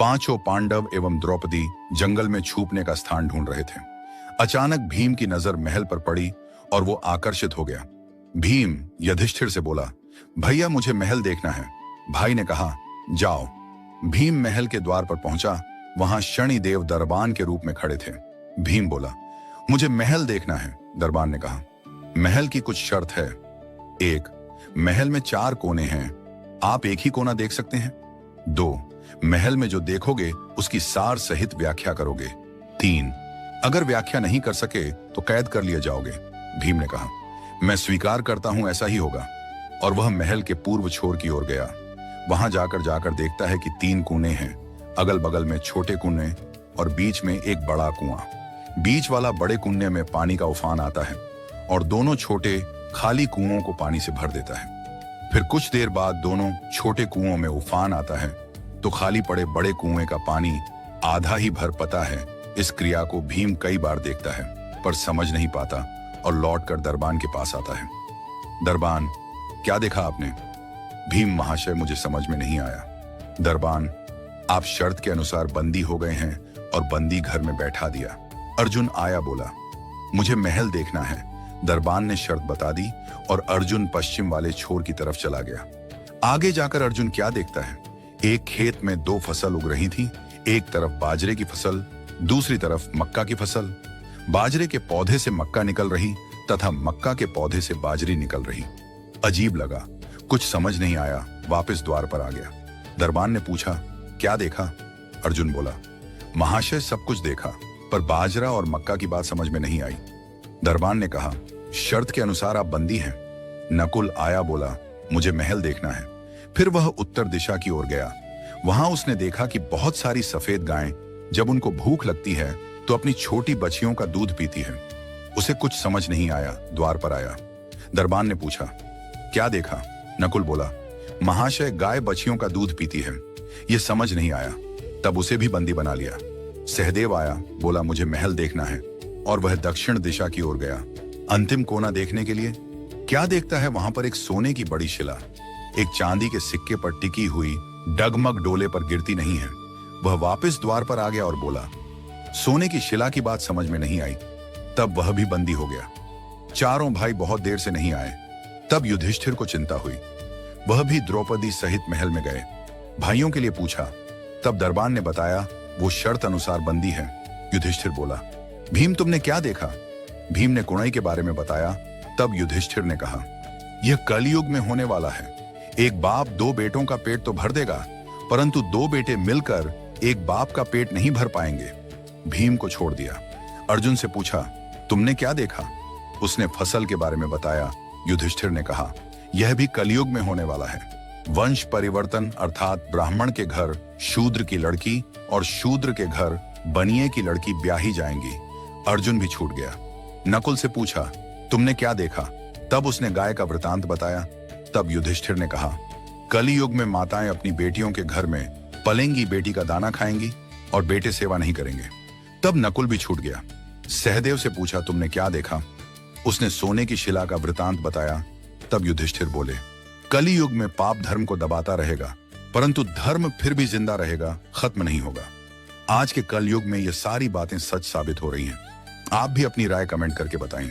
पांचों पांडव एवं द्रौपदी जंगल में छुपने का स्थान ढूंढ रहे थे। अचानक भीम की नजर महल पर पड़ी और वो आकर्षित हो गया। भीम युधिष्ठिर से बोला, भैया मुझे महल देखना है। भाई ने कहा, जाओ। भीम महल के द्वार पर पहुंचा। वहां शनिदेव दरबान के रूप में खड़े थे। भीम बोला, मुझे महल देखना है। दरबान ने कहा, महल की कुछ शर्त है। 1, महल में 4 कोने हैं, आप एक ही कोना देख सकते हैं। 2, महल में जो देखोगे उसकी सार सहित व्याख्या करोगे। 3, अगर व्याख्या नहीं कर सके तो कैद कर लिए जाओगे। भीम ने कहा, मैं स्वीकार करता हूं, ऐसा ही होगा। और वह महल के पूर्व छोर की ओर गया। वहां जाकर देखता है कि 3 कुएं हैं, अगल बगल में छोटे कुएं और बीच में एक बड़ा कुआं। बीच वाला बड़े कुएं में पानी का उफान आता है और दोनों छोटे खाली कुओं को पानी से भर देता है। फिर कुछ देर बाद दोनों छोटे कुओं में उफान आता है तो खाली पड़े बड़े कुएं का पानी आधा ही भर पाता है। इस क्रिया को भीम कई बार देखता है पर समझ नहीं पाता और लौटकर दरबान के पास आता है। दरबान, क्या देखा आपने? भीम, महाशय मुझे समझ में नहीं आया। दरबान, आप शर्त के अनुसार बंदी हो गए हैं और बंदी घर में बैठा दिया। अर्जुन आया, बोला, मुझे महल देखना है। दरबान ने शर्त बता दी और अर्जुन पश्चिम वाले छोर की तरफ चला गया। आगे जाकर अर्जुन क्या देखता है? एक खेत में 2 फसल उग रही थी। एक तरफ बाजरे की फसल, दूसरी तरफ मक्का की फसल। बाजरे के पौधे से मक्का निकल रही तथा मक्का के पौधे से बाजरी निकल रही। अजीब लगा, कुछ समझ नहीं आया, वापस द्वार पर आ गया। दरबान ने पूछा, क्या देखा? अर्जुन बोला, महाशय सब कुछ देखा पर बाजरा और मक्का की बात समझ में नहीं आई। दरबान ने कहा, शर्त के अनुसार आप बंदी हैं। नकुल आया, बोला, मुझे महल देखना है। फिर वह उत्तर दिशा की ओर गया। वहां उसने देखा कि बहुत सारी सफेद गायें जब उनको भूख लगती है तो अपनी छोटी बच्चियों का दूध पीती है। उसे कुछ समझ नहीं आया, द्वार पर आया। दरबान ने पूछा, क्या देखा? नकुल बोला, महाशय गाय बच्चियों का दूध पीती है, ये समझ नहीं आया, तब उसे भी बंदी बना लिया। सहदेव आया, बोला, मुझे महल देखना है और वह दक्षिण दिशा की ओर गया अंतिम कोना देखने के लिए। क्या देखता है? वहां पर एक सोने की बड़ी शिला एक चांदी के सिक्के पर टिकी हुई डगमग डोले पर गिरती नहीं है। वह वापस द्वार पर आ गया और बोला, सोने की शिला की बात समझ में नहीं आई, तब वह भी बंदी हो गया। चारों भाई बहुत देर से नहीं आए। तब युधिष्ठिर को चिंता हुई। वह भी द्रौपदी सहित महल में गए, भाइयों के लिए पूछा। तब दरबान ने बताया, वो शर्त अनुसार बंदी है। युधिष्ठिर बोला, भीम तुमने क्या देखा? भीम ने कुणई के बारे में बताया। तब युधिष्ठिर ने कहा, यह कलयुग में होने वाला है। एक बाप 2 बेटों का पेट तो भर देगा, परंतु 2 बेटे मिलकर एक बाप का पेट नहीं भर पाएंगे। भीम को छोड़ दिया। अर्जुन से पूछा, तुमने क्या देखा? उसने फसल के बारे में बताया। युधिष्ठिर ने कहा, यह भी कलयुग में होने वाला है। वंश परिवर्तन अर्थात ब्राह्मण के घर शूद्र की लड़की और शूद्र के घर बनिए की लड़की ब्याही जाएंगी। अर्जुन भी छूट गया। नकुल से पूछा, तुमने क्या देखा? तब उसने गाय का वृतांत बताया। तब युधिष्ठिर ने कहा, कलयुग में माताएं अपनी बेटियों के घर में पलेंगी बेटी का दाना खाएंगी और बेटे सेवा नहीं करेंगे। तब नकुल भी छूट गया। सहदेव से पूछा, तुमने क्या देखा? उसने सोने की शिला का वृतांत बताया। तब युधिष्ठिर बोले, कलयुग में पाप धर्म को दबाता रहेगा, परंतु धर्म फिर भी जिंदा रहेगा, खत्म नहीं होगा। आज के कलयुग में ये सारी बातें सच साबित हो रही हैं। आप भी अपनी राय कमेंट करके बताएं।